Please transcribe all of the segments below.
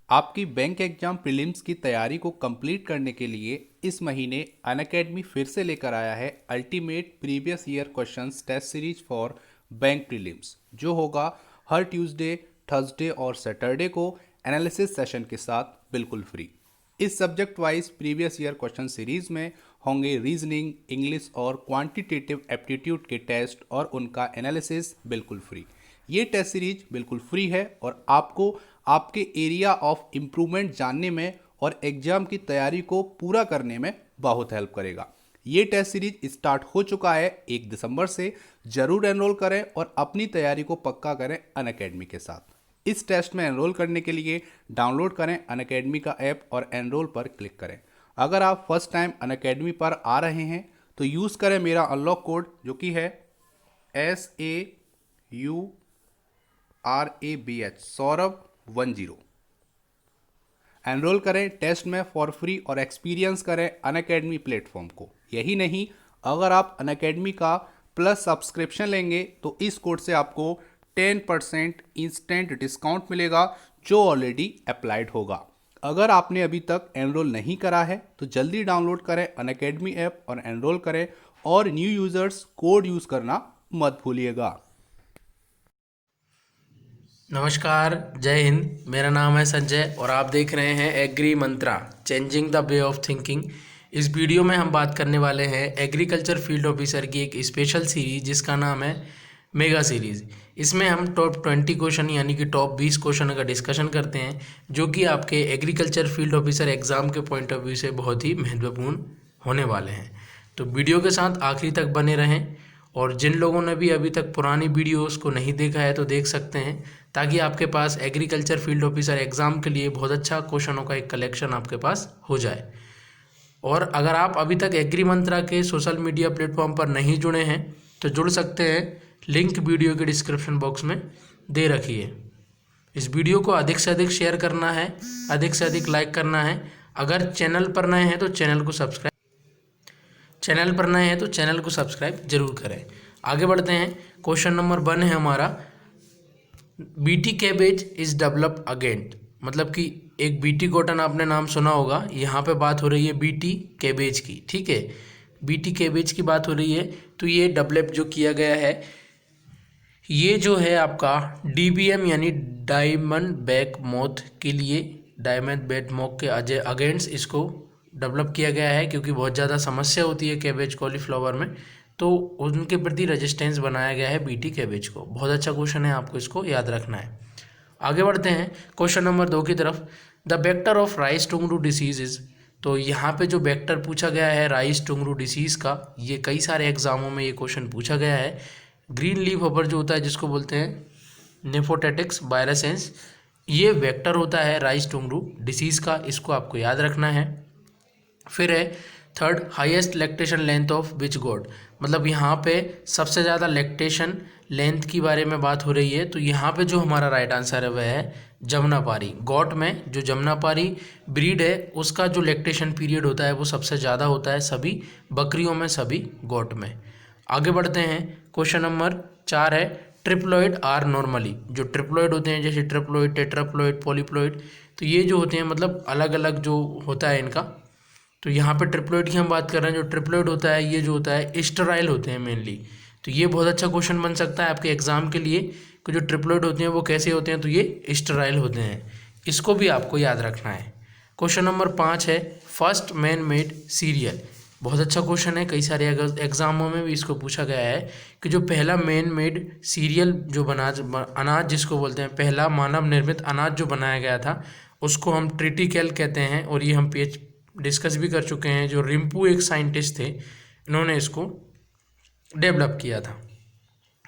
आपकी bank exam prelims की तैयारी को कंप्लीट करने के लिए इस महीने अनअकैडमी फिर से लेकर आया है ultimate previous year questions test series for bank prelims, जो होगा हर ट्यूसडे, थर्सडे और सैटरडे को एनालिसिस सेशन के साथ बिल्कुल फ्री। इस subject wise previous year question series में होंगे रीजनिंग, इंग्लिश और क्वांटिटेटिव एप्टीट्यूड के टेस्ट और उनका एनालिसिस बिल्कुल फ्री। ये टेस्ट सीरीज बिल्कुल फ्री है और आपको आपके एरिया ऑफ इम्प्रूवमेंट जानने में और एग्जाम की तैयारी को पूरा करने में बहुत हेल्प करेगा। ये टेस्ट सीरीज स्टार्ट हो चुका है 1 दिसंबर से। जरूर एनरोल करें और अपनी तैयारी को पक्का करें अनअकैडमी के साथ। इस टेस्ट में एनरोल करने के लिए डाउनलोड करें अनअकैडमी का ऐप और एनरोल पर क्लिक करें। अगर आप फर्स्ट टाइम अनअकैडमी पर आ रहे हैं तो यूज़ करें मेरा अनलॉक कोड, जो कि है SAURABH सौरभ 10। एनरोल करें टेस्ट में फॉर फ्री और एक्सपीरियंस करें अनअकैडमी प्लेटफॉर्म को। यही नहीं, अगर आप अनअकैडमी का प्लस सब्सक्रिप्शन लेंगे तो इस कोड से आपको 10% इंस्टेंट डिस्काउंट मिलेगा, जो ऑलरेडी अप्लाइड होगा। अगर आपने अभी तक एनरोल नहीं करा है तो जल्दी डाउनलोड करें अनअकैडमी ऐप और एनरोल करें, और न्यू यूज़र्स कोड यूज़ करना मत भूलिएगा। नमस्कार, जय हिंद। मेरा नाम है संजय और आप देख रहे हैं agri Mantra, changing the way of thinking. इस वीडियो में हम बात करने वाले हैं एग्रीकल्चर फील्ड ऑफिसर की एक स्पेशल सीरीज जिसका नाम है मेगा सीरीज़। इसमें हम टॉप 20 क्वेश्चन यानी कि टॉप 20 क्वेश्चन का डिस्कशन करते हैं, जो कि आपके एग्रीकल्चर फील्ड ऑफिसर एग्ज़ाम के पॉइंट ऑफ व्यू से बहुत ही महत्वपूर्ण होने वाले हैं। तो वीडियो के साथ आखिरी तक बने रहें, और जिन लोगों ने भी अभी तक पुरानी वीडियोस को नहीं देखा है तो देख सकते हैं, ताकि आपके पास एग्रीकल्चर फील्ड ऑफिसर एग्ज़ाम के लिए बहुत अच्छा क्वेश्चनों का एक कलेक्शन आपके पास हो जाए। और अगर आप अभी तक एग्री मंत्रा के सोशल मीडिया प्लेटफॉर्म पर नहीं जुड़े हैं तो जुड़ सकते हैं, लिंक वीडियो के डिस्क्रिप्शन बॉक्स में दे रखी है। इस वीडियो को अधिक से अधिक शेयर करना है, अधिक से अधिक लाइक करना है। अगर चैनल पर नए हैं तो चैनल को सब्सक्राइब जरूर करें। आगे बढ़ते हैं। क्वेश्चन नंबर 1 है हमारा, BT cabbage is develop again. मतलब कि एक बीटी कॉटन आपने नाम सुना होगा, यहाँ पे बात हो रही है बीटी कैबेज की। ठीक है, बीटी कैबेज की बात हो रही है। तो ये डेवलप जो किया गया है, ये जो है आपका डीबीएम यानी डायमंड बैक मोथ के लिए, डायमंड बैक मोथ के अगेंस्ट इसको डेवलप किया गया है, क्योंकि बहुत ज़्यादा समस्या होती है कैबेज कॉलीफ्लावर में, तो उनके प्रति रेजिस्टेंस बनाया गया है बीटी कैबेज को। बहुत अच्छा क्वेश्चन है, आपको इसको याद रखना है। आगे बढ़ते हैं क्वेश्चन नंबर 2 की तरफ। The vector of rice tungro disease is. तो यहाँ पे जो वेक्टर पूछा गया है राइस टुंगडू डिसीज़ का, ये कई सारे एग्जामों में ये क्वेश्चन पूछा गया है। ग्रीन लीफ होपर जो होता है, जिसको बोलते हैं नेफोटेटिक्स वायरसेंस, ये वेक्टर होता है राइस टुंगडू डिसीज़ का, इसको आपको याद रखना है। फिर है third, highest lactation length of which गोड। मतलब यहाँ पे सबसे ज़्यादा लैक्टेशन लेंथ की बारे में बात हो रही है, तो यहाँ पे जो हमारा राइट आंसर है वह है जमुनापारी। गॉट में जो जमुनापारी ब्रीड है उसका जो लैक्टेशन पीरियड होता है वो सबसे ज़्यादा होता है सभी बकरियों में, सभी गॉट में। आगे बढ़ते हैं। क्वेश्चन नंबर 4 है, ट्रिप्लॉइड आर नॉर्मली। जो ट्रिप्लॉइड होते हैं, जैसे ट्रिप्लॉइड, टेट्राप्लॉइड, पॉलीप्लॉइड, तो ये जो होते हैं मतलब अलग अलग जो होता है इनका। तो यहाँ पे ट्रिप्लॉइड की हम बात कर रहे हैं। जो ट्रिप्लॉइड होता है ये जो होता है स्टेराइल होते हैं मेनली। तो ये बहुत अच्छा क्वेश्चन बन सकता है आपके एग्जाम के लिए कि जो ट्रिप्लॉइड होते हैं वो कैसे होते हैं, तो ये स्टेराइल होते हैं। इसको भी आपको याद रखना है। क्वेश्चन नंबर 5 है, फर्स्ट मैन मेड सीरियल। बहुत अच्छा क्वेश्चन है, कई सारे एग्जामों में भी इसको पूछा गया है कि जो पहला मैन मेड सीरियल जो अनाज जिसको बोलते हैं, पहला मानव निर्मित अनाज जो बनाया गया था उसको हम ट्रिटिकेल कहते हैं, और ये हम पेज डिस्कस भी कर चुके हैं। जो रिम्पू एक साइंटिस्ट थे, इन्होंने इसको डेवलप किया था।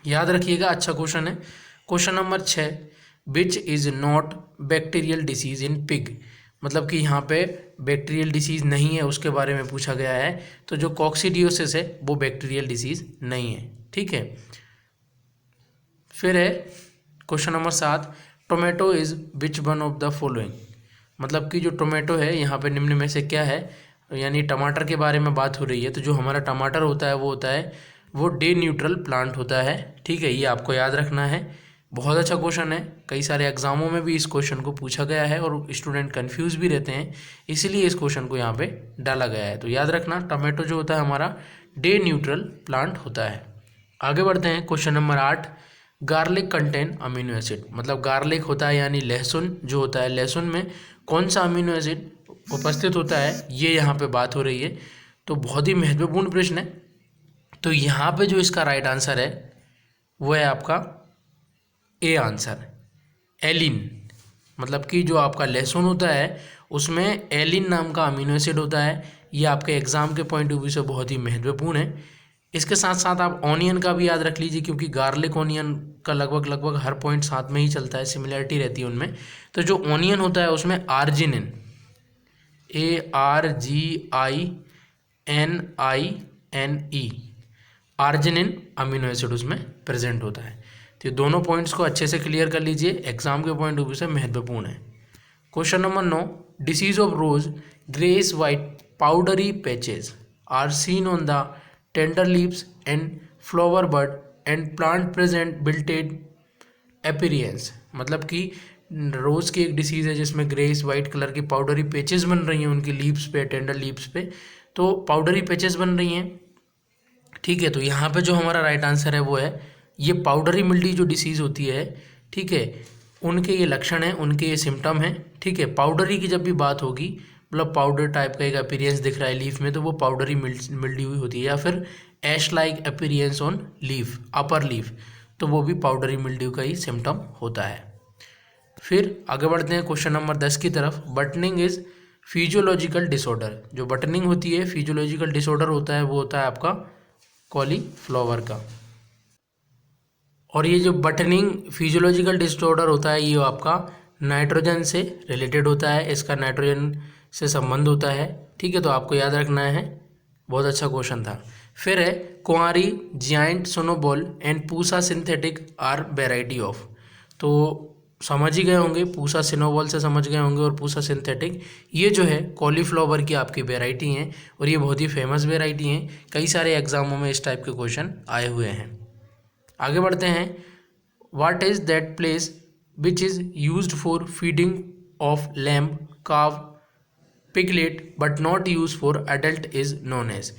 याद रखिएगा, अच्छा क्वेश्चन है। Question number 6, which is not bacterial disease in pig. मतलब कि यहाँ पे बैक्टीरियल डिसीज़ नहीं है, उसके बारे में पूछा गया है। तो जो कॉक्सीडियोसिस है वो बैक्टीरियल डिसीज़ नहीं है। ठीक है। फिर है question number 7, tomato is which one of the following. मतलब कि जो टोमेटो है यहाँ पे निम्न में से क्या है, यानी टमाटर के बारे में बात हो रही है। तो जो हमारा टमाटर होता है वो डे न्यूट्रल प्लांट होता है। ठीक है, ये आपको याद रखना है। बहुत अच्छा क्वेश्चन है, कई सारे एग्जामों में भी इस क्वेश्चन को पूछा गया है और स्टूडेंट कंफ्यूज भी रहते हैं, इसीलिए इस क्वेश्चन को यहाँ पे डाला गया है। तो याद रखना, टमाटो जो होता है हमारा डे न्यूट्रल प्लांट होता है। आगे बढ़ते हैं, question number 8, garlic contain amino acid, मतलब गार्लिक होता है यानी लहसुन जो होता है, लहसुन में कौन सा अमीनो एसिड उपस्थित होता है, ये यहाँ पे बात हो रही है। तो बहुत ही महत्वपूर्ण प्रश्न है। तो यहाँ पे जो इसका राइट आंसर है वो है आपका ए आंसर, एलिन। मतलब कि जो आपका लहसुन होता है उसमें एलिन नाम का अमीनो एसिड होता है। ये आपके एग्जाम के पॉइंट ऑफ व्यू से बहुत ही महत्वपूर्ण है। इसके साथ साथ आप ऑनियन का भी याद रख लीजिए, क्योंकि गार्लिक ऑनियन का लगभग हर पॉइंट साथ में ही चलता है, सिमिलरिटी रहती है उनमें। तो जो ऑनियन होता है उसमें arginine, ARGININE, arginine amino acid उसमें प्रेजेंट होता है। तो ये दोनों पॉइंट्स को अच्छे से क्लियर कर लीजिए, एग्जाम के पॉइंट ऑफ व्यू से महत्वपूर्ण है। Question number 9, disease of rose greyish white powdery patches are seen on the tender leaves and flower bud and plant present blighted appearance. मतलब कि रोज़ की एक डिसीज़ है जिसमें ग्रेस वाइट कलर की पाउडरी पैचेस बन रही हैं उनकी लीव्स पे, टेंडर लीव्स पे, तो पाउडरी पैचेस बन रही हैं। ठीक है, तो यहाँ पे जो हमारा राइट आंसर है वो है ये पाउडरी मिल्डी जो डिसीज़ होती है, ठीक है, उनके ये लक्षण हैं, उनके ये सिम्टम हैं। ठीक है, पाउडरी की जब भी बात होगी, मतलब पाउडर टाइप का एक अपीरियंस दिख रहा है लीफ में, तो वो पाउडरी मिल्डी हुई होती है, या फिर ash like appearance on leaf, upper leaf, तो वो भी पाउडरी मिल्ड्यू का ही सिम्टम होता है। फिर आगे बढ़ते हैं क्वेश्चन नंबर 10 की तरफ। बटनिंग इज फिजियोलॉजिकल डिसऑर्डर, जो बटनिंग होती है फिजियोलॉजिकल डिसऑर्डर होता है वो होता है आपका कॉलीफ्लावर का। और ये जो बटनिंग फिजियोलॉजिकल डिसऑर्डर होता है ये आपका नाइट्रोजन से रिलेटेड होता है, इसका नाइट्रोजन से संबंध होता है। ठीक है, तो आपको याद रखना है, बहुत अच्छा क्वेश्चन था। फिर है Kunwari, giant snowball and Pusa synthetic are variety of. तो समझ ही गए होंगे, पूसा सिनोबॉल से समझ गए होंगे, और पूसा सिंथेटिक ये जो है कॉलीफ्लावर की आपकी वेराइटी हैं, और ये बहुत ही फेमस वेराइटी हैं, कई सारे एग्जामों में इस टाइप के क्वेश्चन आए हुए हैं। आगे बढ़ते हैं, what is that place which is used for feeding of lamb, cow, piglet but not use for adult is known as.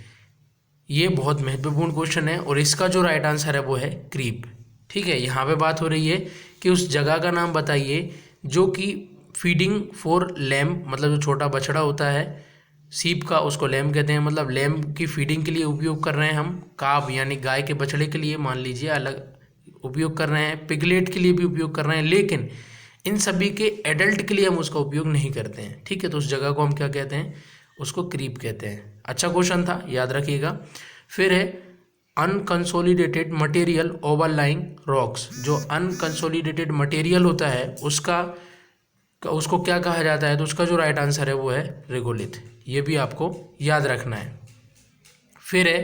ये बहुत महत्वपूर्ण क्वेश्चन है, और इसका जो राइट आंसर है वो है क्रीप। ठीक है, यहाँ पे बात हो रही है कि उस जगह का नाम बताइए जो कि फीडिंग फॉर लैम्ब, मतलब जो छोटा बछड़ा होता है सीप का, उसको लैम्ब कहते हैं, मतलब लैम्ब की फीडिंग के लिए उपयोग कर रहे हैं हम, काब यानी गाय के बछड़े के लिए मान लीजिए अलग उपयोग कर रहे हैं, पिगलेट के लिए भी उपयोग कर रहे हैं, लेकिन इन सभी के एडल्ट के लिए हम उसका उपयोग नहीं करते हैं। ठीक है, तो उस जगह को हम क्या कहते हैं, उसको क्रीप कहते हैं। अच्छा क्वेश्चन था, याद रखिएगा। फिर है अनकंसोलिडेटेड मटेरियल ओवरलाइंग रॉक्स, जो अनकंसोलिडेटेड मटेरियल होता है उसको क्या कहा जाता है, तो उसका जो राइट आंसर है वो है रिगोलिथ। ये भी आपको याद रखना है। फिर है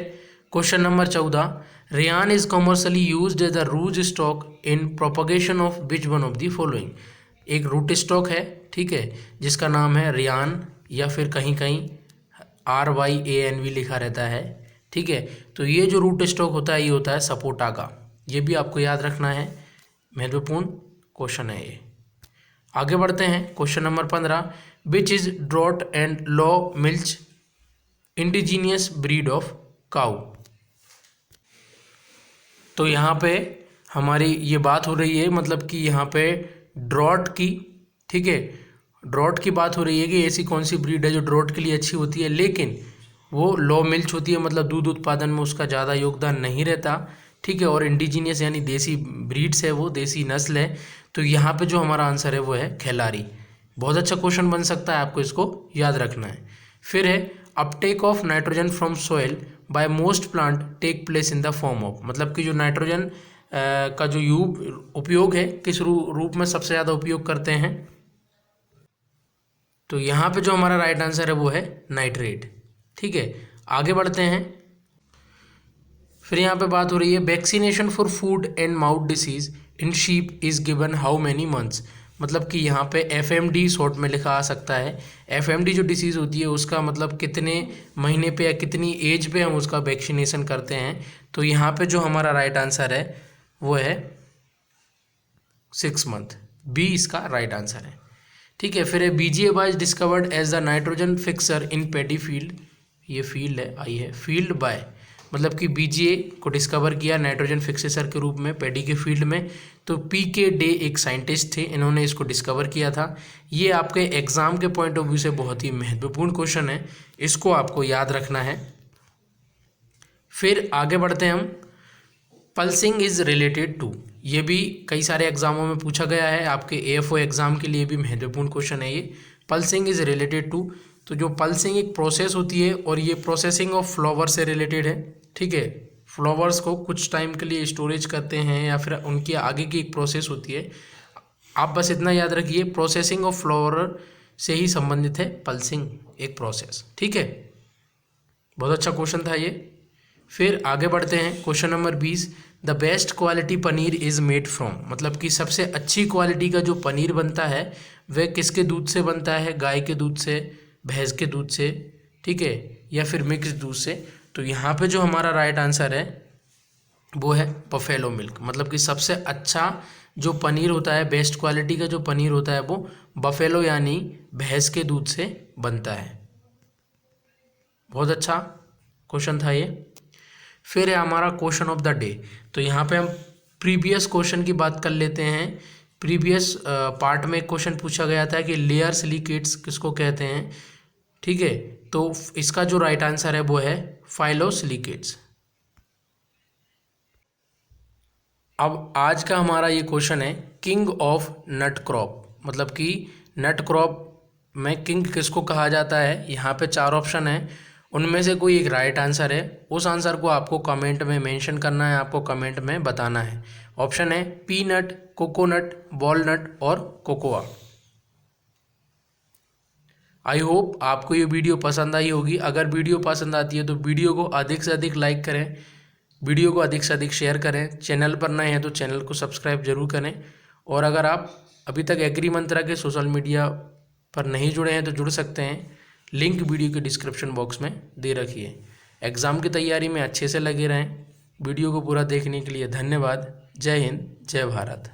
question number 14, Rayan is commercially used as a root stock in propagation of which one of the following. एक रूट स्टॉक है, ठीक है, जिसका नाम है रेयान, या फिर कहीं कहीं RYAN भी लिखा रहता है। ठीक है, तो ये जो रूट स्टॉक होता है ये होता है सपोटा का। ये भी आपको याद रखना है, महत्वपूर्ण क्वेश्चन है ये। आगे बढ़ते हैं, question number 15, which is drought and low milch indigenous breed of cow. तो यहाँ पे हमारी ये बात हो रही है, मतलब कि यहाँ पे ड्रॉट की, ठीक है, ड्रॉट की बात हो रही है कि ऐसी कौन सी ब्रीड है जो ड्रॉट के लिए अच्छी होती है, लेकिन वो लो मिल्च होती है, मतलब दूध उत्पादन में उसका ज़्यादा योगदान नहीं रहता। ठीक है, और इंडिजीनियस यानी देसी ब्रीड्स है, वो देसी नस्ल है। तो यहाँ पे जो हमारा आंसर है वो है खिलारी। बहुत अच्छा क्वेश्चन बन सकता है, आपको इसको याद रखना है। फिर है uptake of nitrogen from soil by most plant take place in the form of, मतलब कि जो नाइट्रोजन का जो उपयोग है किस रूप में सबसे ज़्यादा उपयोग करते हैं, तो यहाँ पे जो हमारा राइट आंसर है वो है नाइट्रेट। ठीक है, आगे बढ़ते हैं। फिर यहाँ पे बात हो रही है vaccination for food and mouth disease in sheep is given how many months, मतलब कि यहाँ पे FMD शॉर्ट में लिखा आ सकता है। FMD जो डिसीज़ होती है उसका मतलब कितने महीने पे या कितनी एज पे हम उसका वैक्सीनेशन करते हैं, तो यहाँ पे जो हमारा राइट आंसर है वो है 6 मंथ, बी इसका राइट आंसर है। ठीक है, फिर है BGA was discovered as the nitrogen fixer in paddy field, ये फील्ड है आई है फील्ड बाय, मतलब कि बीजीए को डिस्कवर किया नाइट्रोजन फिक्सेसर के रूप में पेडी के फील्ड में, तो पी के डे एक साइंटिस्ट थे, इन्होंने इसको डिस्कवर किया था। ये आपके एग्जाम के पॉइंट ऑफ व्यू से बहुत ही महत्वपूर्ण क्वेश्चन है, इसको आपको याद रखना है। फिर आगे बढ़ते हैं हम, पल्सिंग इज रिलेटेड टू, ये भी कई सारे एग्जामों में पूछा गया है, आपके एएफओ एग्जाम के लिए भी महत्वपूर्ण क्वेश्चन है ये। पल्सिंग इज रिलेटेड टू, तो जो पल्सिंग एक प्रोसेस होती है और ये प्रोसेसिंग ऑफ फ्लावर से रिलेटेड है। ठीक है, फ्लावर्स को कुछ टाइम के लिए स्टोरेज करते हैं या फिर उनकी आगे की एक प्रोसेस होती है। आप बस इतना याद रखिए, प्रोसेसिंग ऑफ फ्लावर से ही संबंधित है पल्सिंग एक प्रोसेस। ठीक है, बहुत अच्छा क्वेश्चन था ये। फिर आगे बढ़ते हैं, question number 20, the best quality paneer is made from, मतलब कि सबसे अच्छी क्वालिटी का जो पनीर बनता है वह किसके दूध से बनता है, गाय के दूध से, भैंस के दूध से, ठीक है, या फिर मिक्स दूध से। तो यहाँ पे जो हमारा राइट आंसर है वो है बफेलो मिल्क, मतलब कि सबसे अच्छा जो पनीर होता है, बेस्ट क्वालिटी का जो पनीर होता है वो बफेलो यानी भैंस के दूध से बनता है। बहुत अच्छा क्वेश्चन था ये। फिर है हमारा क्वेश्चन ऑफ द डे, तो यहाँ पे हम प्रीवियस क्वेश्चन की बात कर लेते हैं। प्रीवियस पार्ट में एक क्वेश्चन पूछा गया था कि लेयर सिलिकेट्स किसको कहते हैं। ठीक है, तो इसका जो राइट आंसर है वो है फाइलोसिलिकेट्स। अब आज का हमारा ये क्वेश्चन है किंग ऑफ नट क्रॉप, मतलब कि नट क्रॉप में किंग किसको कहा जाता है। यहाँ पे 4 ऑप्शन है, उनमें से कोई एक राइट आंसर है, उस आंसर को आपको कमेंट में मेंशन करना है, आपको कमेंट में बताना है। ऑप्शन है पीनट, कोकोनट, वॉलनट और कोकोआ। आई होप आपको ये वीडियो पसंद आई होगी। अगर वीडियो पसंद आती है तो वीडियो को अधिक से अधिक लाइक करें, वीडियो को अधिक से अधिक शेयर करें, चैनल पर नए हैं तो चैनल को सब्सक्राइब जरूर करें। और अगर आप अभी तक एग्री मंत्रा के सोशल मीडिया पर नहीं जुड़े हैं तो जुड़ सकते हैं, लिंक वीडियो के डिस्क्रिप्शन बॉक्स में दे रखी है। एग्ज़ाम की तैयारी में अच्छे से लगे रहें। वीडियो को पूरा देखने के लिए धन्यवाद। जय हिंद, जय भारत।